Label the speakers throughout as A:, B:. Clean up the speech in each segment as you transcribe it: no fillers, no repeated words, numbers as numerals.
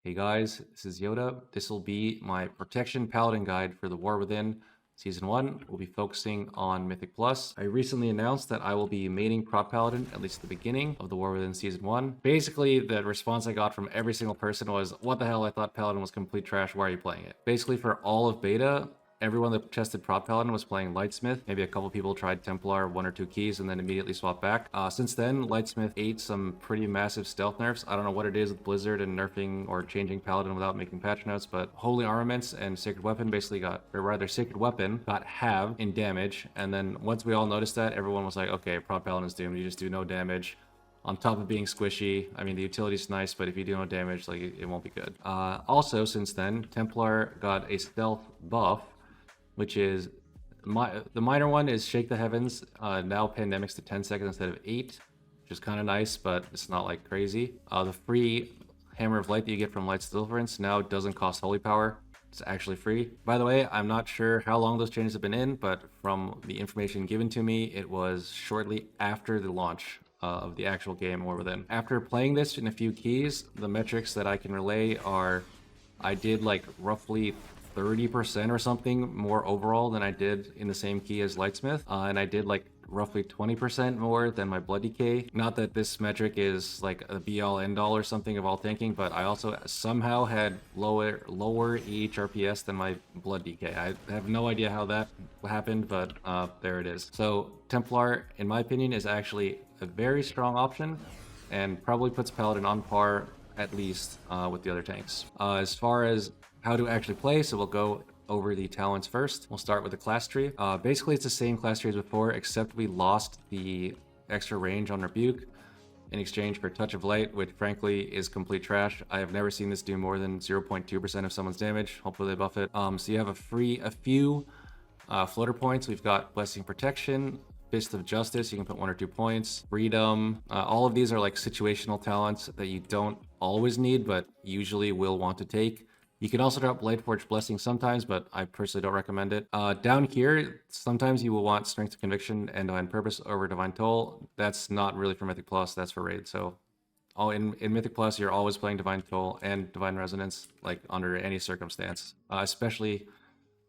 A: Hey guys, this is Yoda. This will be my Protection Paladin guide for the War Within Season 1. We'll be focusing on Mythic Plus. I recently announced that I will be maining Prot Paladin, at least at the beginning of the War Within Season 1. Basically, the response I got from every single person was, what the hell, I thought Paladin was complete trash, why are you playing it? Basically, for all of beta, everyone that tested Prot Paladin was playing Lightsmith. Maybe a couple people tried Templar, 1 or 2 keys, and then immediately swapped back. Since then, Lightsmith ate some pretty massive stealth nerfs. I don't know what it is with Blizzard and nerfing or changing Paladin without making patch notes, but Holy Armaments and Sacred Weapon basically got, or rather Sacred Weapon got halved in damage. And then once we all noticed that, everyone was like, okay, Prot Paladin's doomed. You just do no damage. On top of being squishy, I mean, the utility's nice, but if you do no damage, like, it won't be good. Also, since then, Templar got a stealth buff, which is the minor one is Shake the Heavens, now pandemics to 10 seconds instead of 8, which is kind of nice, but it's not like crazy. The free Hammer of Light that you get from Light's Deliverance now doesn't cost Holy Power. It's actually free. By the way, I'm not sure how long those changes have been in, but from the information given to me, it was shortly after the launch of the actual game War Within. After playing this in a few keys, the metrics that I can relay are I did like roughly 30% or something more overall than I did in the same key as Lightsmith, and I did like roughly 20% more than my Blood Decay. Not that this metric is like a be-all end-all or something of all tanking, but I also somehow had lower EHRPS than my Blood Decay. I have no idea how that happened, but there it is. So Templar, in my opinion, is actually a very strong option and probably puts Paladin on par at least with the other tanks. As far as how to actually play, so we'll go over the talents first. We'll start with the class tree. Basically, it's the same class tree as before, except we lost the extra range on Rebuke in exchange for Touch of Light, which frankly is complete trash. I have never seen this do more than 0.2% of someone's damage. Hopefully they buff it. So you have a few floater points. We've got Blessing Protection, Fist of Justice, you can put 1 or 2 points. Freedom, all of these are like situational talents that you don't always need, but usually will want to take. You can also drop Lightforged Blessing sometimes, but I personally don't recommend it. Down here, sometimes you will want Strength of Conviction and Divine Purpose over Divine Toll. That's not really for Mythic Plus, that's for Raid. So in Mythic Plus, you're always playing Divine Toll and Divine Resonance, like under any circumstance, especially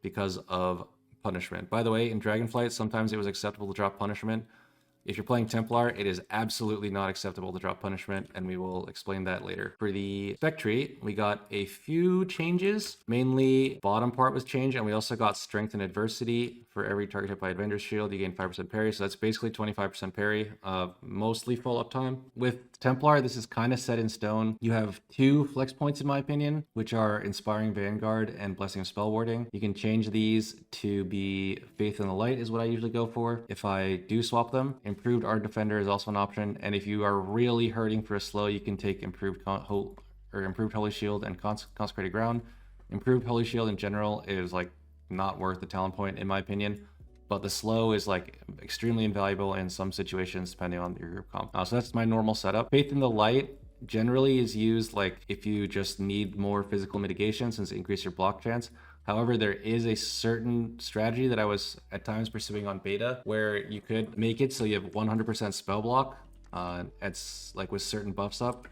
A: because of Punishment. By the way, in Dragonflight, sometimes it was acceptable to drop Punishment. If you're playing Templar, it is absolutely not acceptable to drop Punishment, and we will explain that later. For the spec tree, we got a few changes. Mainly, bottom part was changed, and we also got Strength and Adversity. For every target hit by Avenger's Shield, you gain 5% parry, so that's basically 25% parry, mostly full uptime. With Templar, this is kind of set in stone. You have 2 flex points, in my opinion, which are Inspiring Vanguard and Blessing of Spell Warding. You can change these to be Faith in the Light is what I usually go for if I do swap them. Improved Art Defender is also an option, and if you are really hurting for a slow, you can take Improved Holy Shield and Consecrated Ground. Improved Holy Shield in general is like not worth the talent point in my opinion, but the slow is like extremely invaluable in some situations depending on your group comp. So that's my normal setup. Faith in the Light generally is used like if you just need more physical mitigation since it increases your block chance. However, there is a certain strategy that I was at times pursuing on beta where you could make it so you have 100% spell block. It's like with certain buffs up.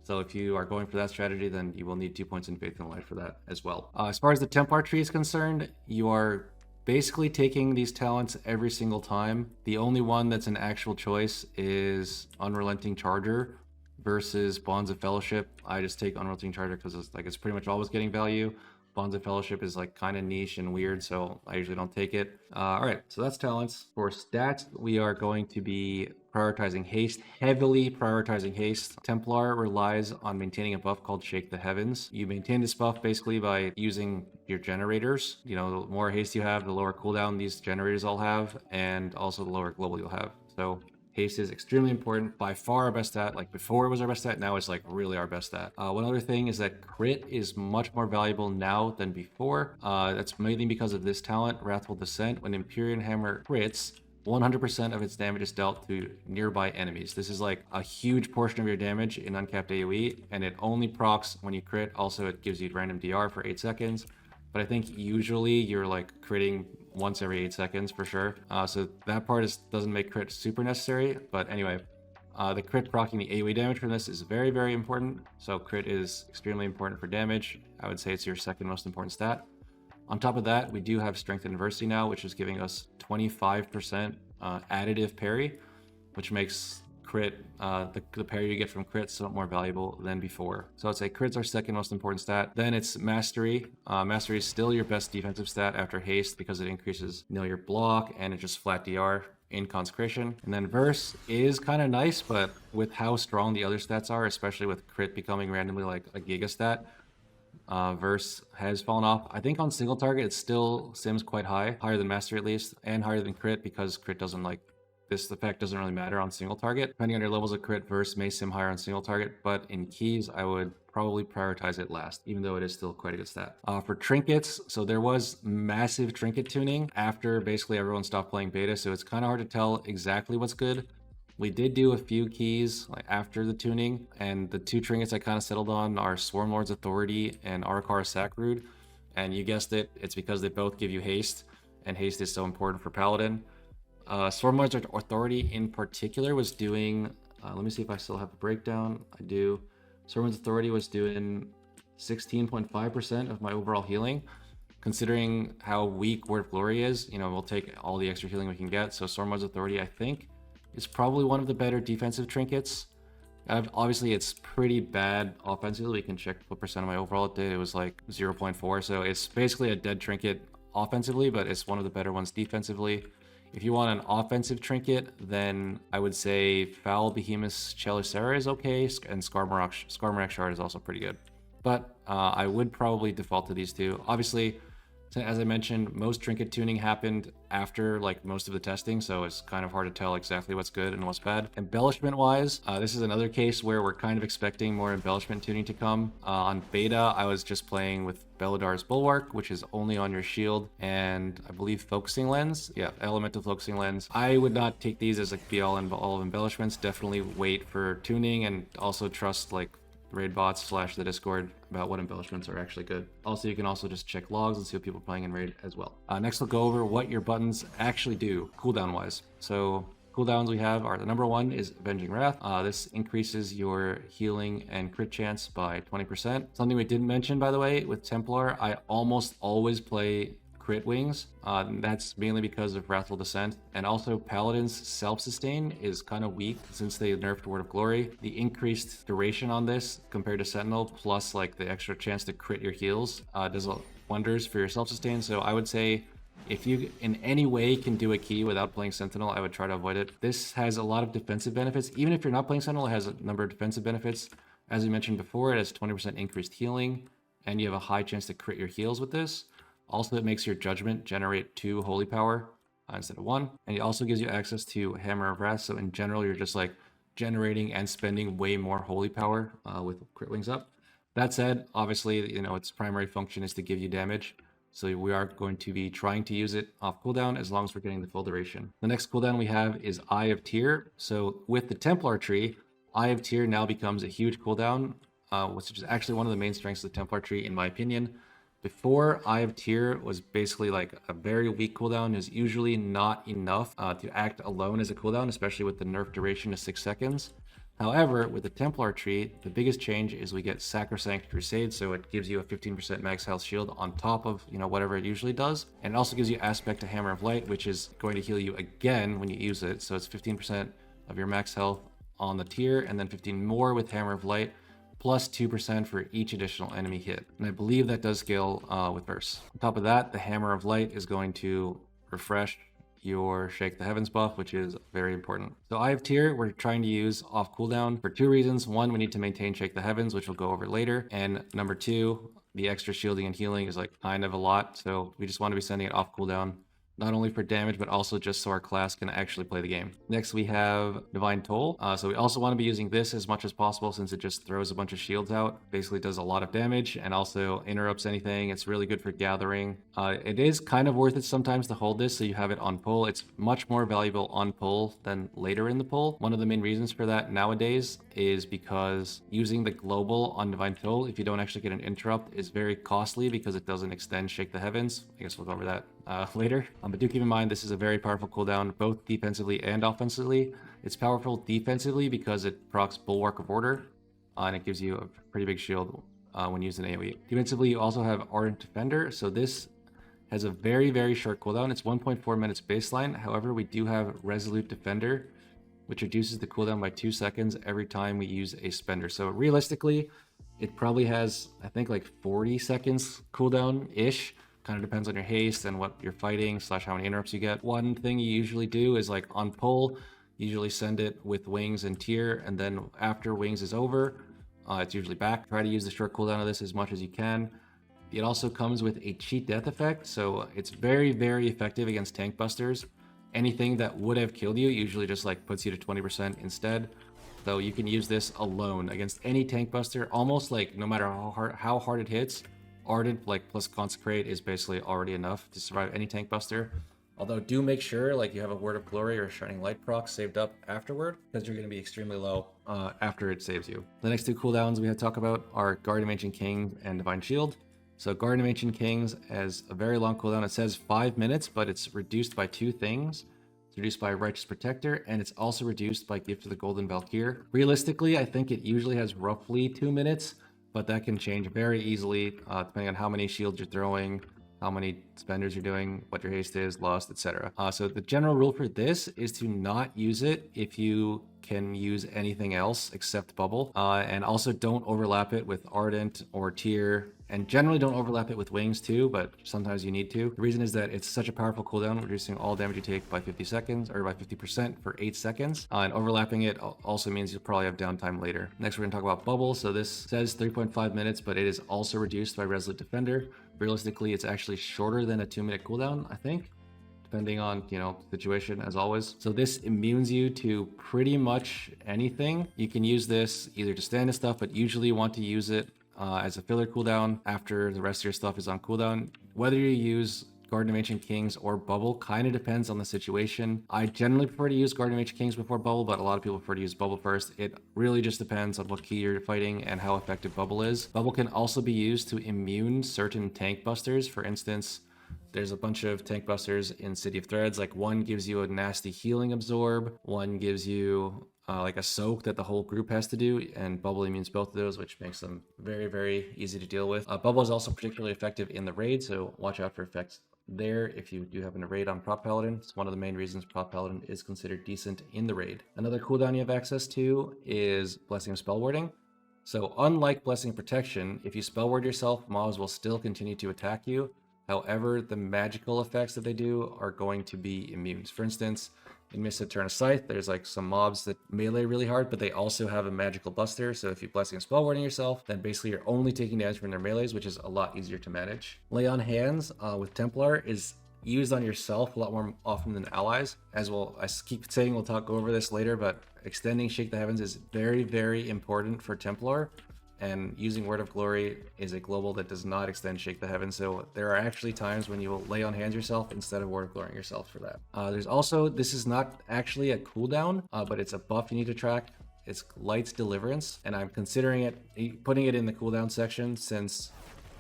A: So if you are going for that strategy, then you will need 2 points in Faith in the Light for that as well. As far as the Templar tree is concerned, you are basically taking these talents every single time. The only one that's an actual choice is Unrelenting Charger versus Bonds of Fellowship. I just take Unrelenting Charger because it's pretty much always getting value. Bonds of Fellowship is like kind of niche and weird, so I usually don't take it. All right, so that's talents. For stats, we are going to be prioritizing haste, heavily prioritizing haste. Templar relies on maintaining a buff called Shake the Heavens. You maintain this buff basically by using your generators. You know, the more haste you have, the lower cooldown these generators all have, and also the lower global you'll have. So haste is extremely important, by far our best stat. Like before it was our best stat, now it's like really our best stat. One other thing is that crit is much more valuable now than before. That's mainly because of this talent, Wrathful Descent. When Empyrean Hammer crits, 100% of its damage is dealt to nearby enemies. This is like a huge portion of your damage in uncapped AoE, and it only procs when you crit. Also, it gives you random DR for 8 seconds. But I think usually you're like critting once every 8 seconds for sure. So that part doesn't make crit super necessary. But anyway, The crit proccing the AoE damage from this is very, very important. So crit is extremely important for damage. I would say it's your second most important stat. On top of that, we do have Strength and Adversity now, which is giving us 25% additive parry, which makes crit, the parry you get from crit somewhat more valuable than before. So I'd say crit's our second most important stat. Then it's Mastery. Mastery is still your best defensive stat after haste because it increases your block and it's just flat DR in Consecration. And then Verse is kind of nice, but with how strong the other stats are, especially with crit becoming randomly like a giga stat, Verse has fallen off. I think on single target it still sims quite high, higher than Mastery at least, and higher than crit because crit doesn't like this effect doesn't really matter on single target. Depending on your levels of crit, Verse may sim higher on single target, but in keys, I would probably prioritize it last, even though it is still quite a good stat. For Trinkets, so there was massive Trinket tuning after basically everyone stopped playing beta, so it's kind of hard to tell exactly what's good. We did do a few keys like after the tuning, and the two Trinkets I kind of settled on are Swarmlord's Authority and Arakara Sacrood. And you guessed it, it's because they both give you haste, and haste is so important for Paladin. Swarmlord's Authority in particular was doing, let me see if I still have the breakdown. I do. Swarmlord's Authority was doing 16.5% of my overall healing. Considering how weak Word of Glory is, we'll take all the extra healing we can get. So Swarmlord's Authority, I think, is probably one of the better defensive trinkets. Obviously, it's pretty bad offensively. We can check what percent of my overall it did. It was like 0.4. So it's basically a dead trinket offensively, but it's one of the better ones defensively. If you want an offensive trinket, then I would say Foul Behemoth's Chelicera is okay, and Skarmorak Shard is also pretty good. But I would probably default to these two. Obviously, as I mentioned, most trinket tuning happened after like most of the testing, so it's kind of hard to tell exactly what's good and what's bad. Embellishment wise, this is another case where we're kind of expecting more embellishment tuning to come. On beta, I was just playing with Belladar's Bulwark, which is only on your shield, and I believe Focusing Lens. Yeah, Elemental Focusing Lens. I would not take these as like be all and all of embellishments. Definitely wait for tuning and also trust like raid bots / the Discord about what embellishments are actually good. Also, you can also just check logs and see what people are playing in raid as well. Next, we'll go over what your buttons actually do cooldown wise. So cooldowns we have are, the number one is Avenging Wrath. This increases your healing and crit chance by 20%. Something we didn't mention, by the way, with Templar, I almost always play crit wings. That's mainly because of Wrathful Descent, and also Paladin's self-sustain is kind of weak since they nerfed Word of Glory. The increased duration on this compared to Sentinel, plus like the extra chance to crit your heals, does wonders for your self-sustain. So I would say if you in any way can do a key without playing Sentinel, I would try to avoid it. This has a lot of defensive benefits. Even if you're not playing Sentinel, it has a number of defensive benefits. As we mentioned before, it has 20% increased healing, and you have a high chance to crit your heals with this. Also, it makes your Judgment generate 2 Holy Power instead of 1. And it also gives you access to Hammer of Wrath. So in general, you're just like generating and spending way more Holy Power with Crit Wings up. That said, obviously, its primary function is to give you damage. So we are going to be trying to use it off cooldown as long as we're getting the full duration. The next cooldown we have is Eye of Tyr. So with the Templar tree, Eye of Tyr now becomes a huge cooldown, which is actually one of the main strengths of the Templar tree, in my opinion. Before, Eye of Tyr was basically like a very weak cooldown. Is usually not enough to act alone as a cooldown, especially with the nerf duration to 6 seconds. However, with the Templar tree, the biggest change is we get Sacrosanct Crusade, so it gives you a 15% max health shield on top of whatever it usually does. And it also gives you Aspect to Hammer of Light, which is going to heal you again when you use it. So it's 15% of your max health on the tier, and then 15 more with Hammer of Light, plus 2% for each additional enemy hit. And I believe that does scale with Verse. On top of that, the Hammer of Light is going to refresh your Shake the Heavens buff, which is very important. So Eye of Tyr, we're trying to use off cooldown for 2 reasons. One, we need to maintain Shake the Heavens, which we'll go over later. And number 2, the extra shielding and healing is like kind of a lot. So we just want to be sending it off cooldown, not only for damage, but also just so our class can actually play the game. Next, we have Divine Toll. So we also want to be using this as much as possible since it just throws a bunch of shields out. Basically does a lot of damage and also interrupts anything. It's really good for gathering. It is kind of worth it sometimes to hold this so you have it on pull. It's much more valuable on pull than later in the pull. One of the main reasons for that nowadays is because using the global on Divine Toll, if you don't actually get an interrupt, is very costly because it doesn't extend Shake the Heavens. I guess we'll go over that later. But do keep in mind, this is a very powerful cooldown, both defensively and offensively. It's powerful defensively because it procs Bulwark of Order, and it gives you a pretty big shield when used in AoE. Defensively, you also have Ardent Defender, so this has a very, very short cooldown. It's 1.4 minutes baseline. However, we do have Resolute Defender, which reduces the cooldown by 2 seconds every time we use a spender. So realistically, it probably has, I think, like 40 seconds cooldown-ish. Kind of depends on your haste and what you're fighting / how many interrupts you get. One thing you usually do is like on pull, usually send it with wings and tier, and then after wings is over, it's usually back. Try to use the short cooldown of this as much as you can. It also comes with a cheat death effect, so it's very, very effective against tank busters. Anything that would have killed you usually just like puts you to 20% instead. So you can use this alone against any tank buster, almost like no matter how hard it hits. Ardent like plus Consecrate is basically already enough to survive any tank buster. Although do make sure like you have a Word of Glory or Shining Light proc saved up afterward, because you're going to be extremely low after it saves you. The next two cooldowns we have to talk about are Guardian of Ancient King and Divine Shield. So Guardian of Ancient Kings has a very long cooldown. It says 5 minutes, but it's reduced by 2 things. It's reduced by Righteous Protector, and it's also reduced by Gift of the Golden Valkyr. Realistically, I think it usually has roughly 2 minutes, but that can change very easily depending on how many shields you're throwing, how many spenders you're doing, what your haste is, lost, etc. So the general rule for this is to not use it if you can use anything else except bubble, and also don't overlap it with Ardent or Tier, and generally don't overlap it with wings too, but sometimes you need to. The reason is that it's such a powerful cooldown, reducing all damage you take by 50 seconds or by 50% for 8 seconds, and overlapping it also means you'll probably have downtime later. Next, we're gonna talk about bubble. So this says 3.5 minutes, but it is also reduced by Resolute Defender. Realistically, it's actually shorter than a 2-minute cooldown, I think, depending on, situation as always. So this immunes you to pretty much anything. You can use this either to stand and stuff, but usually you want to use it as a filler cooldown after the rest of your stuff is on cooldown. Whether you use Guardian of Ancient Kings or Bubble kind of depends on the situation. I generally prefer to use Guardian of Ancient Kings before Bubble, but a lot of people prefer to use Bubble first. It really just depends on what key you're fighting and how effective Bubble is. Bubble can also be used to immune certain tank busters. For instance, there's a bunch of tank busters in City of Threads. Like one gives you a nasty healing absorb, one gives you like a soak that the whole group has to do, and Bubble immunes both of those, which makes them very, very easy to deal with. Bubble is also particularly effective in the raid, so watch out for effects there if you do happen to raid on Prot Paladin. It's one of the main reasons Prot Paladin is considered decent in the raid. Another cooldown you have access to is Blessing of Spellwarding. So unlike Blessing of Protection, if you spellward yourself, mobs will still continue to attack you. However, the magical effects that they do are going to be immune. For instance, in Mist of Turn of Scythe, there's like some mobs that melee really hard, but they also have a magical buster. So if you Blessing of Spellwarding yourself, then basically you're only taking damage from their melees, which is a lot easier to manage. Lay on Hands with Templar is used on yourself a lot more often than allies. As well, I keep saying we'll go over this later, but extending Shake the Heavens is very, very important for Templar. And using Word of Glory is a global that does not extend Shake the Heavens, so there are actually times when you will lay on hands yourself instead of Word of Glory yourself for that. There's also, this is not actually a cooldown, but it's a buff you need to track. It's Light's Deliverance, and I'm considering putting it in the cooldown section since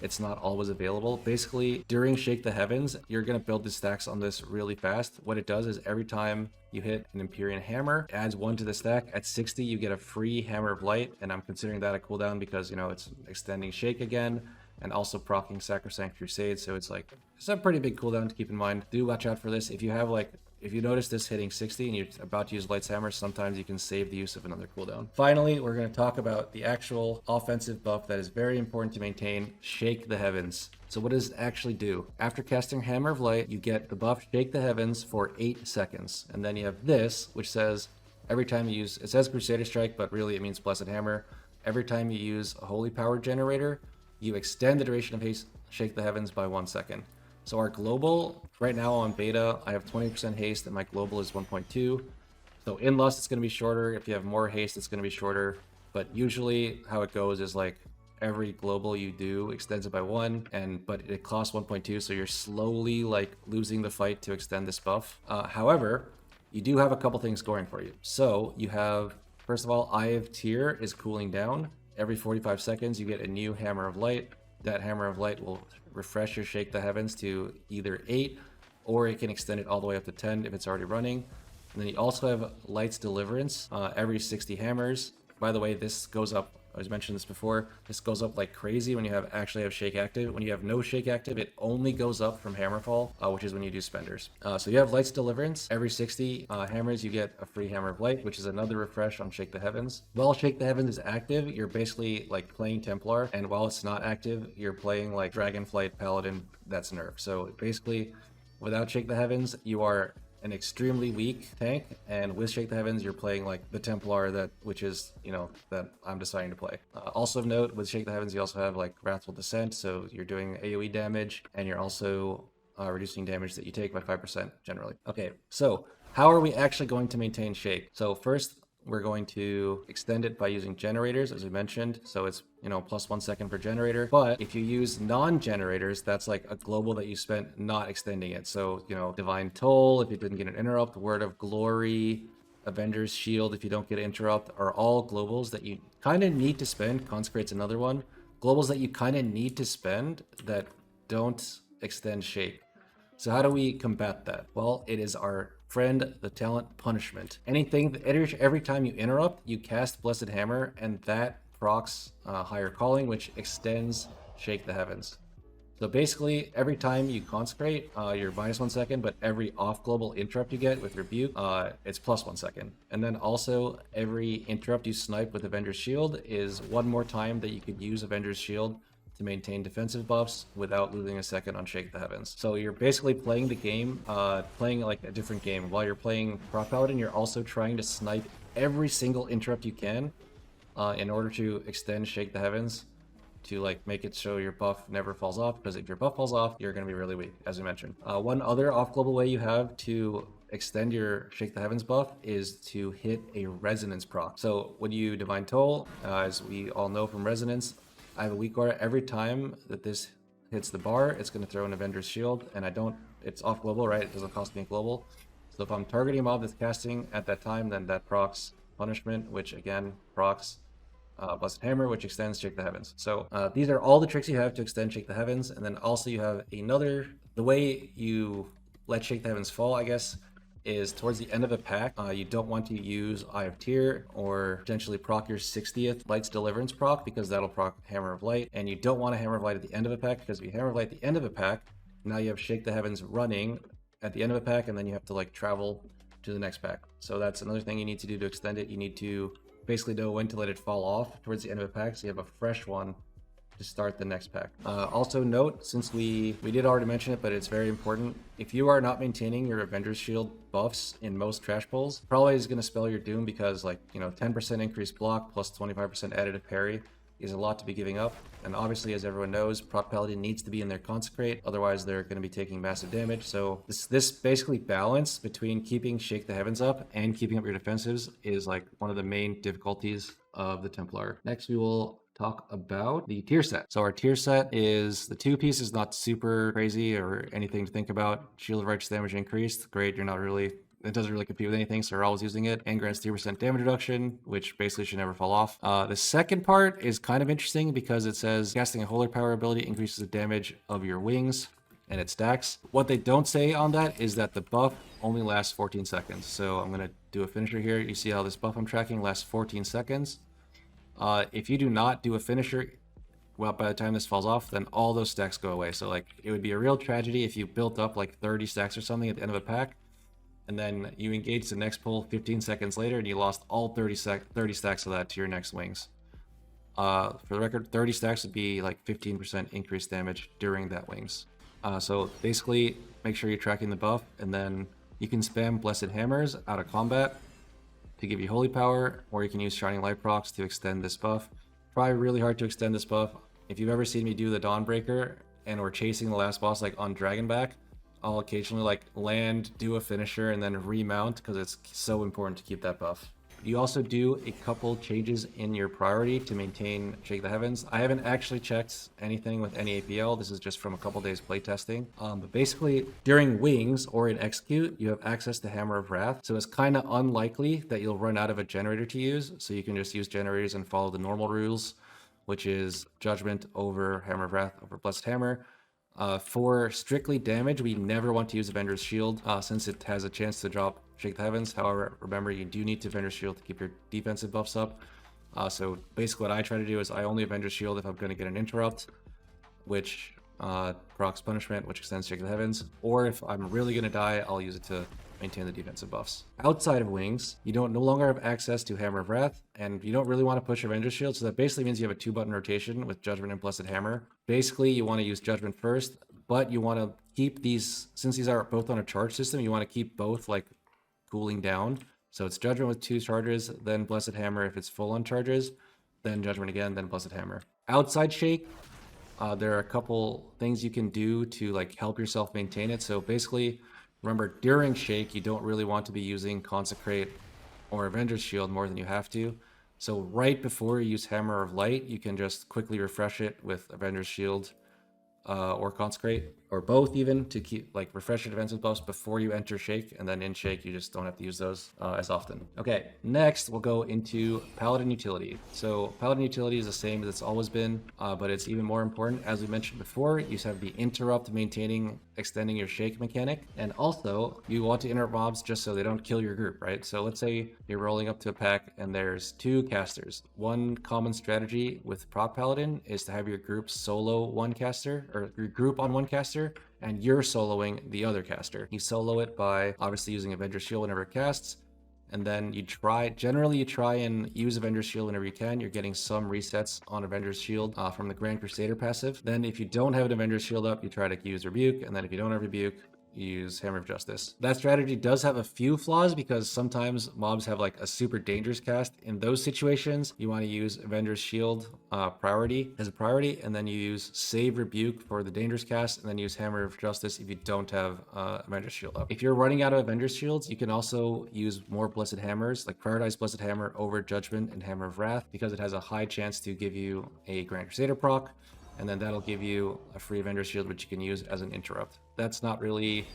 A: it's not always available. Basically, during Shake the Heavens, you're going to build the stacks on this really fast. What it does is every time you hit an Empyrean Hammer, it adds 1 to the stack. At 60, you get a free Hammer of Light, and I'm considering that a cooldown because, it's extending Shake again, and also proccing Sacrosanct Crusade, so it's a pretty big cooldown to keep in mind. Do watch out for this. If you notice this hitting 60 and you're about to use Light's Hammer, sometimes you can save the use of another cooldown. Finally, we're going to talk about the actual offensive buff that is very important to maintain, Shake the Heavens. So what does it actually do? After casting Hammer of Light, you get the buff Shake the Heavens for 8 seconds. And then you have this, which says every time you use, it says Crusader Strike, but really it means Blessed Hammer. Every time you use a Holy Power Generator, you extend the duration of Shake the Heavens by 1 second. So our global, right now on beta, I have 20% haste and my global is 1.2. So in Lust, it's going to be shorter. If you have more haste, it's going to be shorter. But usually how it goes is every global you do extends it by 1, but it costs 1.2, so you're slowly losing the fight to extend this buff. However, you do have a couple things going for you. So you have, first of all, Eye of Tyr is cooling down. Every 45 seconds, you get a new Hammer of Light. That Hammer of Light will refresh your Shake the Heavens to either 8 or it can extend it all the way up to 10 if it's already running. And then you also have Light's Deliverance every 60 hammers. By the way, this goes up, I was mentioning this before, this goes up like crazy when you actually have Shake active. When you have no Shake active, it only goes up from Hammerfall, which is when you do spenders. So you have Light's Deliverance. Every 60 hammers, you get a free Hammer of Light, which is another refresh on Shake the Heavens. While Shake the Heavens is active, you're basically like playing Templar, and while it's not active, you're playing like Dragonflight Paladin that's nerfed. So basically, without Shake the Heavens, you are an extremely weak tank, and with Shake the Heavens, you're playing like the Templar which is, that I'm deciding to play. Also of note, with Shake the Heavens, you also have like Wrathful Descent, so you're doing AoE damage, and you're also reducing damage that you take by 5% generally. Okay, so how are we actually going to maintain Shake? So first, we're going to extend it by using generators, as we mentioned. So it's, plus 1 second per generator. But if you use non-generators, that's like a global that you spent not extending it. So, Divine Toll, if you didn't get an interrupt, Word of Glory, Avenger's Shield, if you don't get an interrupt, are all globals that you kind of need to spend. Consecrate's another one. Globals that you kind of need to spend that don't extend Shake. So how do we combat that? Well, it is our friend, the talent Punishment. Every time you interrupt, you cast Blessed Hammer, and that procs Higher Calling, which extends Shake the Heavens. So basically, every time you consecrate, you're minus 1 second, but every off global interrupt you get with Rebuke, it's plus 1 second. And then also, every interrupt you snipe with Avenger's Shield is one more time that you could use Avenger's Shield to maintain defensive buffs without losing a second on Shake the Heavens. So you're basically playing the game, playing like a different game. While you're playing Prot Paladin, you're also trying to snipe every single interrupt you can in order to extend Shake the Heavens to like make it so your buff never falls off, because if your buff falls off, you're going to be really weak, as we mentioned. One other off-global way you have to extend your Shake the Heavens buff is to hit a Resonance proc. So when you Divine Toll, as we all know from Resonance, I have a weak aura. Every time that this hits the bar, it's going to throw an Avenger's Shield, and it's off global, right? It doesn't cost me a global. So if I'm targeting a mob that's casting at that time, then that procs Punishment, which again procs Blessed Hammer, which extends Shake the Heavens. So these are all the tricks you have to extend Shake the Heavens, and then also you have the way you let Shake the Heavens fall, I guess, is towards the end of a pack. You don't want to use Eye of Tyr or potentially proc your 60th Light's Deliverance proc, because that'll proc Hammer of Light, and you don't want a Hammer of Light at the end of a pack, because if you Hammer of Light at the end of a pack, now you have Shake the Heavens running at the end of a pack, and then you have to like travel to the next pack. So that's another thing you need to do to extend it. You need to basically know when to let it fall off towards the end of a pack, so you have a fresh one to start the next pack. Also note, since we did already mention it, but it's very important, if you are not maintaining your Avenger's Shield buffs in most trash pulls, probably is going to spell your doom, because 10% increased block plus 25% additive parry is a lot to be giving up. And obviously, as everyone knows, Prot Paladin needs to be in their Consecrate, otherwise they're going to be taking massive damage. So this basically balance between keeping Shake the Heavens up and keeping up your defensives is like one of the main difficulties of the Templar. Next, we will talk about the tier set. So our tier set is the 2-piece is not super crazy or anything to think about. Shield of Righteous damage increased. Great, it doesn't really compete with anything, so we're always using it. And grants 3% damage reduction, which basically should never fall off. The second part is kind of interesting because it says casting a Holy Power ability increases the damage of your wings, and it stacks. What they don't say on that is that the buff only lasts 14 seconds. So I'm going to do a finisher here. You see how this buff I'm tracking lasts 14 seconds. If you do not do a finisher, well, by the time this falls off, then all those stacks go away. So like, it would be a real tragedy if you built up like 30 stacks or something at the end of a pack, and then you engage the next pull 15 seconds later and you lost all 30 stacks of that to your next wings. For the record, 30 stacks would be like 15% increased damage during that wings. So basically, make sure you're tracking the buff, and then you can spam Blessed Hammers out of combat to give you Holy Power, or you can use Shining Light procs to extend this buff. Probably really hard to extend this buff. If you've ever seen me do the Dawnbreaker and we're chasing the last boss like on Dragonback, I'll occasionally like land, do a finisher, and then remount, because it's so important to keep that buff. You also do a couple changes in your priority to maintain Shake the Heavens. I haven't actually checked anything with any APL. This is just from a couple days playtesting. But basically, during Wings or in Execute, you have access to Hammer of Wrath. So it's kind of unlikely that you'll run out of a generator to use. So you can just use generators and follow the normal rules, which is Judgment over Hammer of Wrath over Blessed Hammer. For strictly damage, we never want to use Avenger's Shield since it has a chance to drop Shake the Heavens. However, remember, you do need to Avenger's Shield to keep your defensive buffs up. So basically what I try to do is I only Avenger's Shield if I'm going to get an interrupt, which procs punishment, which extends Shake the Heavens, or if I'm really going to die, I'll use it to maintain the defensive buffs. Outside of wings, you don't no longer have access to Hammer of Wrath, and you don't really want to push Avenger's Shield, so that basically means you have a 2-button rotation with Judgment and Blessed Hammer. Basically, you want to use Judgment first, but you want to keep these, since these are both on a charge system, you want to keep both like cooling down. So it's Judgment with 2 charges, then Blessed Hammer if it's full on charges, then Judgment again, then Blessed Hammer. Outside Shake, there are a couple things you can do to like help yourself maintain it. So basically, remember, during Shake, you don't really want to be using Consecrate or Avenger's Shield more than you have to. So right before you use Hammer of Light, you can just quickly refresh it with Avenger's Shield or Consecrate, or both even, to keep like refresh your defensive buffs before you enter Shake, and then in Shake you just don't have to use those as often. Okay, next we'll go into Paladin utility. So Paladin utility is the same as it's always been, but it's even more important. As we mentioned before, you have the interrupt maintaining, extending your Shake mechanic, and also you want to interrupt mobs just so they don't kill your group, right? So let's say you're rolling up to a pack and there's 2 casters. One common strategy with Prot Paladin is to have your group solo one caster, or your group on one caster, and you're soloing the other caster. You solo it by obviously using Avenger's Shield whenever it casts, and then you try and use Avenger's Shield whenever you can. You're getting some resets on Avenger's Shield from the Grand Crusader passive. Then if you don't have an Avenger's Shield up, you try to use Rebuke, and then if you don't have Rebuke, use Hammer of Justice. That strategy does have a few flaws because sometimes mobs have like a super dangerous cast. In those situations, you want to use Avenger's Shield priority as a priority, and then you use Save Rebuke for the dangerous cast, and then use Hammer of Justice if you don't have Avenger's Shield up. If you're running out of Avenger's Shields, you can also use more Blessed Hammers, like prioritize Blessed Hammer over Judgment and Hammer of Wrath, because it has a high chance to give you a Grand Crusader proc, and then that'll give you a free Avenger's Shield, which you can use as an interrupt. That's not really,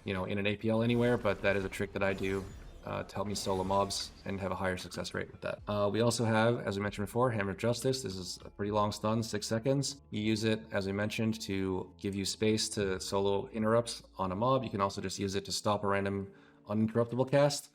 A: in an APL anywhere, but that is a trick that I do to help me solo mobs and have a higher success rate with that. We also have, as we mentioned before, Hammer of Justice. This is a pretty long stun, 6 seconds. You use it, as we mentioned, to give you space to solo interrupts on a mob. You can also just use it to stop a random uninterruptible cast.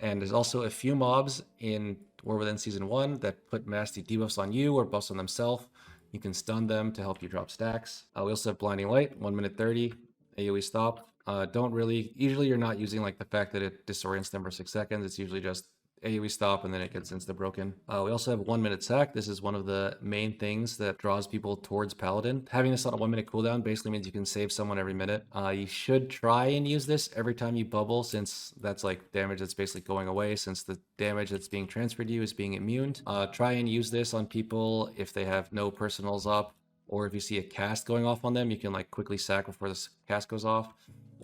A: And there's also a few mobs in War Within Season 1 that put nasty debuffs on you or buffs on themselves. You can stun them to help you drop stacks. We also have Blinding Light, 1 minute 30, AoE stop. Usually you're not using like the fact that it disorients them for 6 seconds. It's usually just AoE stop and then it gets insta broken. We also have 1 minute sack. This is one of the main things that draws people towards Paladin. Having this on a 1 minute cooldown basically means you can save someone every minute. You should try and use this every time you bubble, since that's like damage that's basically going away, since the damage that's being transferred to you is being immune. Try and use this on people if they have no personals up, or if you see a cast going off on them, you can like quickly sack before the cast goes off.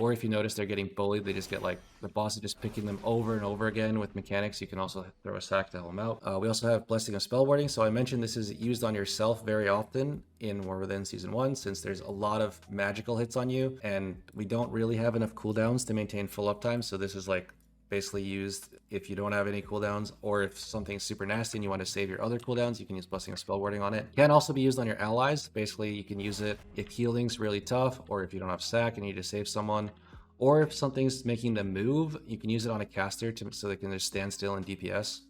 A: Or if you notice they're getting bullied, they just get like, the boss is just picking them over and over again with mechanics. You can also throw a sack to help them out. We also have Blessing of Spellwarding. So I mentioned this is used on yourself very often in War Within Season 1, since there's a lot of magical hits on you, and we don't really have enough cooldowns to maintain full uptime. So this is like basically used if you don't have any cooldowns, or if something's super nasty and you want to save your other cooldowns, you can use Blessing of Spellwarding on it. It can also be used on your allies. Basically, you can use it if healing's really tough, or if you don't have sack and you need to save someone, or if something's making them move, you can use it on a caster so they can just stand still in DPS.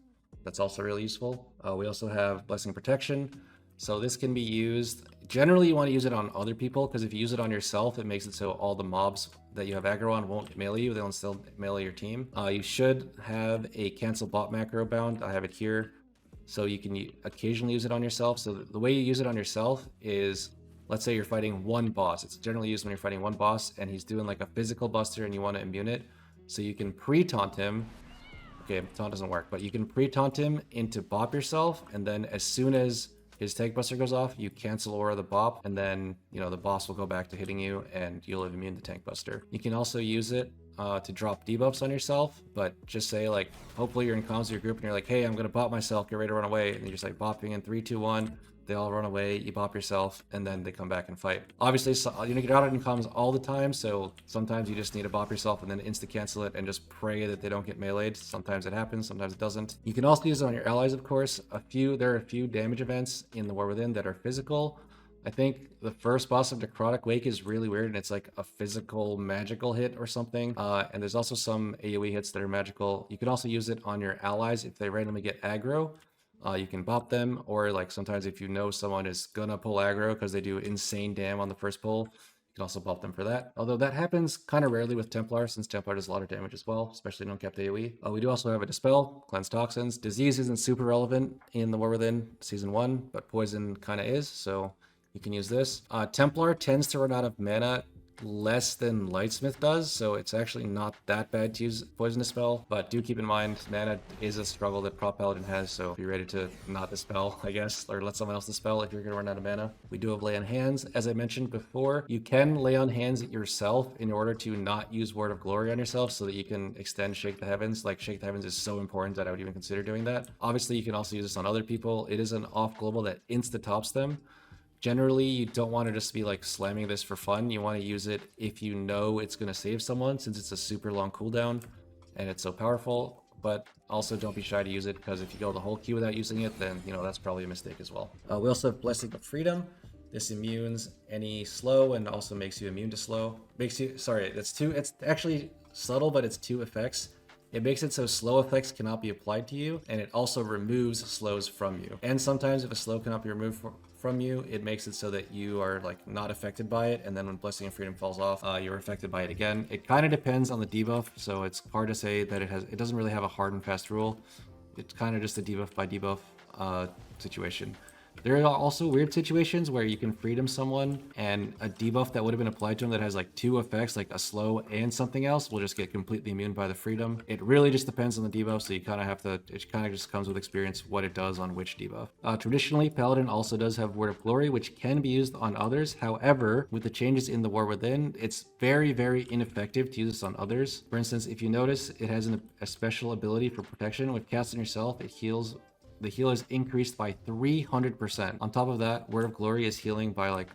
A: That's also really useful. We also have Blessing of Protection. So this can be used, generally you want to use it on other people, because if you use it on yourself, it makes it so all the mobs that you have aggro on won't melee you, they'll still melee your team. You should have a cancel bot macro bound. I have it here. So you can occasionally use it on yourself. So the way you use it on yourself is, let's say you're fighting one boss. It's generally used when you're fighting one boss and he's doing like a physical buster and you want to immune it. So you can pre-taunt him. Okay, taunt doesn't work, but you can pre-taunt him into bop yourself, and then as soon as his tank buster goes off, you cancel aura the bop, and then the boss will go back to hitting you and you'll have immune the tank buster. You can also use it to drop debuffs on yourself, but just say like, hopefully you're in comms with your group and you're like, hey, I'm gonna bop myself, get ready to run away, and you're just like bopping in 3, 2, 1. They all run away, you bop yourself, and then they come back and fight. Obviously, you're not in comms all the time, so sometimes you just need to bop yourself and then insta-cancel it and just pray that they don't get meleeed. Sometimes it happens, sometimes it doesn't. You can also use it on your allies, of course. There are a few damage events in the War Within that are physical. I think the first boss of Necrotic Wake is really weird, and it's like a physical magical hit or something. And there's also some AoE hits that are magical. You can also use it on your allies if they randomly get aggro. You can bop them, or like sometimes if you know someone is gonna pull aggro because they do insane damage on the first pull, you can also bop them for that. Although that happens kind of rarely with Templar, since Templar does a lot of damage as well, especially in uncapped AoE. We do also have a Dispel, Cleanse Toxins. Disease isn't super relevant in the War Within Season 1, but Poison kind of is, so you can use this. Templar tends to run out of mana less than Lightsmith does, so it's actually not that bad to use Poison Dispel, but do keep in mind mana is a struggle that Prot Paladin has, so be ready to not dispel, I guess, or let someone else dispel if you're going to run out of mana. We do have Lay on Hands. As I mentioned before, you can lay on hands yourself in order to not use Word of Glory on yourself so that you can extend Shake the Heavens. Like, Shake the Heavens is so important that I would even consider doing that. Obviously, you can also use this on other people. It is an off global that insta-tops them. Generally, you don't want to just be like slamming this for fun. You want to use it if you know it's going to save someone, since it's a super long cooldown and it's so powerful. But also don't be shy to use it, because if you go the whole queue without using it, then that's probably a mistake as well. We also have Blessing of Freedom. This immunes any slow and also makes you immune to slow. It's actually subtle, but it's 2 effects. It makes it so slow effects cannot be applied to you, and it also removes slows from you. And sometimes if a slow cannot be removed from you, it makes it so that you are like not affected by it, and then when Blessing of Freedom falls off, you're affected by it again. It kind of depends on the debuff, so it's hard to say that it doesn't really have a hard and fast rule. It's kind of just a debuff by debuff situation. There are also weird situations where you can freedom someone and a debuff that would have been applied to them that has like 2 effects, like a slow and something else, will just get completely immune by the freedom. It really just depends on the debuff, so you kind of have to, it kind of just comes with experience what it does on which debuff. Traditionally, Paladin also does have Word of Glory, which can be used on others. However, with the changes in the War Within, it's very, very ineffective to use this on others. For instance, if you notice, it has a special ability for protection. With casting yourself, it heals. The heal is increased by 300%. On top of that, Word of Glory is healing by like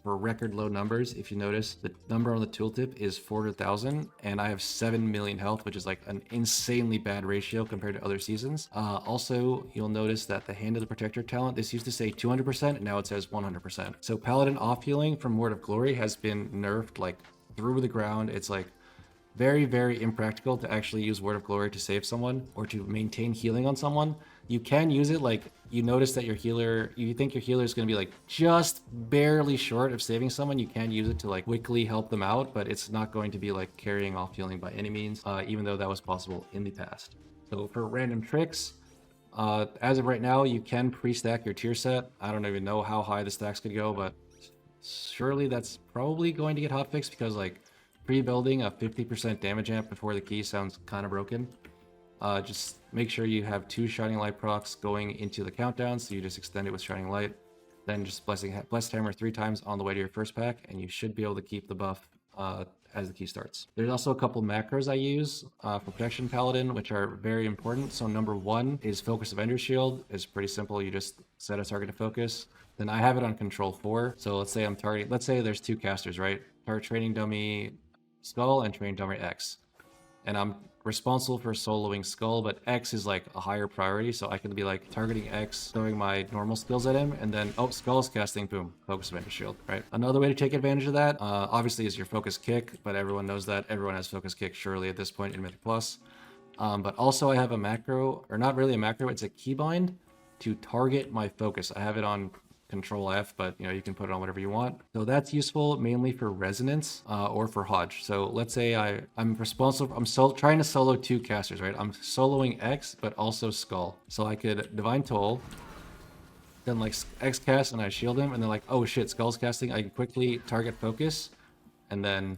A: for record low numbers. If you notice, the number on the tooltip is 400,000, and I have 7 million health, which is like an insanely bad ratio compared to other seasons. Also, you'll notice that the Hand of the Protector talent, this used to say 200%, and now it says 100%. So Paladin off healing from Word of Glory has been nerfed like through the ground. It's like very, very impractical to actually use Word of Glory to save someone or to maintain healing on someone. You can use it, like you notice that you think your healer is going to be like just barely short of saving someone. You can use it to like quickly help them out, but it's not going to be like carrying off healing by any means, even though that was possible in the past. So for random tricks, as of right now, you can pre-stack your tier set. I don't even know how high the stacks could go, but surely that's probably going to get hotfixed, because like pre-building a 50% damage amp before the key sounds kind of broken. Just make sure you have 2 Shining Light procs going into the countdown, so you just extend it with Shining Light. Then just Blessed Hammer 3 times on the way to your first pack, and you should be able to keep the buff as the key starts. There's also a couple macros I use for Protection Paladin, which are very important. So number 1 is Focus of Ender Shield. It's pretty simple. You just set a target to focus. Then I have it on Control 4. So let's say there's 2 casters, right? Training Dummy Skull and Training Dummy X. And I'm responsible for soloing Skull, but X is like a higher priority, so I can be like targeting X, throwing my normal skills at him, and then Skull's casting, boom, Focus of Ender Shield, right? Another way to take advantage of that, obviously, is your Focus Kick, but everyone knows that. Everyone has Focus Kick surely at this point in Mythic Plus. But also I have a macro, or not really a macro, it's a keybind to target my focus. I have it on Control F, but you can put it on whatever you want. So that's useful mainly for resonance or for Hodge. So let's say I'm trying to solo 2 casters, right? I'm soloing X, but also Skull. So I could Divine Toll, then like X cast and I shield him, and then like, oh shit, Skull's casting. I can quickly target focus, and then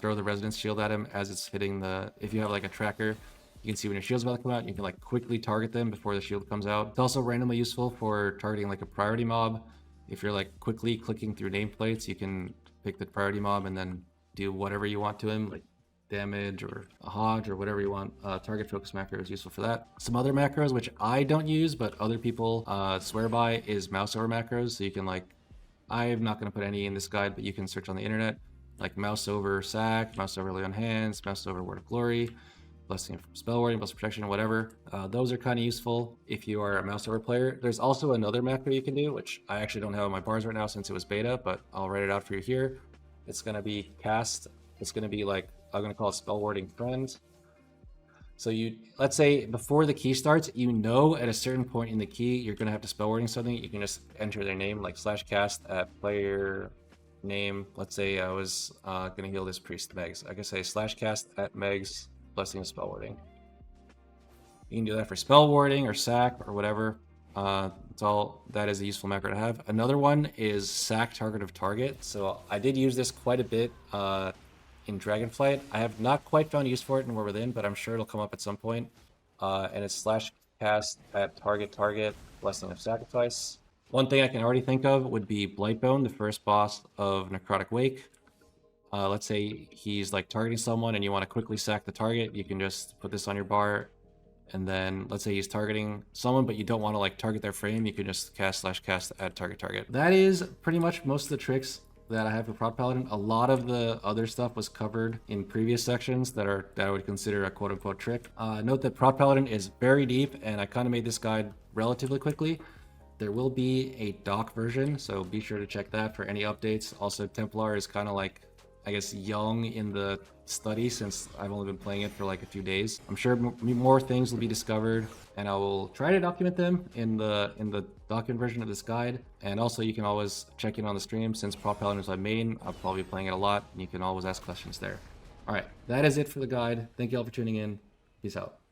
A: throw the resonance shield at him as it's hitting if you have like a tracker, you can see when your shield's about to come out, you can like quickly target them before the shield comes out. It's also randomly useful for targeting like a priority mob. If you're like quickly clicking through nameplates, you can pick the priority mob and then do whatever you want to him, like damage or a Hodge or whatever you want. Target focus macro is useful for that. Some other macros, which I don't use, but other people swear by, is mouse over macros. So you can like, I'm not going to put any in this guide, but you can search on the internet, like mouse over sack, mouse over lay on hands, mouse over Word of Glory. blessing from spell warding, plus protection, whatever. Those are kind of useful if you are a mouse over player. There's also another macro you can do, which I actually don't have on my bars right now since it was beta, but I'll write it out for you here. It's going to be cast. It's going to be like, I'm going to call it spell warding friend. So let's say before the key starts, you know at a certain point in the key, you're going to have to spell wording something. You can just enter their name, like /cast at player name. Let's say I was going to heal this priest Megs. I can say /cast at Megs, blessing of spell warding. You can do that for spell warding or sack or whatever. That is a useful macro to have. Another one is sack target of target. So I did use this quite a bit in Dragonflight. I have not quite found use for it in War Within, but I'm sure it'll come up at some point. And it's /cast at target, blessing of sacrifice. One thing I can already think of would be Blightbone, the first boss of Necrotic Wake. Let's say he's like targeting someone and you want to quickly sack the target. You can just put this on your bar. And then let's say he's targeting someone, but you don't want to like target their frame. You can just cast /cast at target. That is pretty much most of the tricks that I have for Prot Paladin. A lot of the other stuff was covered in previous sections that I would consider a quote-unquote trick. Note that Prot Paladin is very deep, and I kind of made this guide relatively quickly. There will be a doc version, so be sure to check that for any updates. Also, Templar is kind of like, I guess, young in the study since I've only been playing it for like a few days. I'm sure more things will be discovered, and I will try to document them in the document version of this guide. And also, you can always check in on the stream since Prot Paladin is my main. I'll probably be playing it a lot, and you can always ask questions there. All right, that is it for the guide. Thank you all for tuning in. Peace out.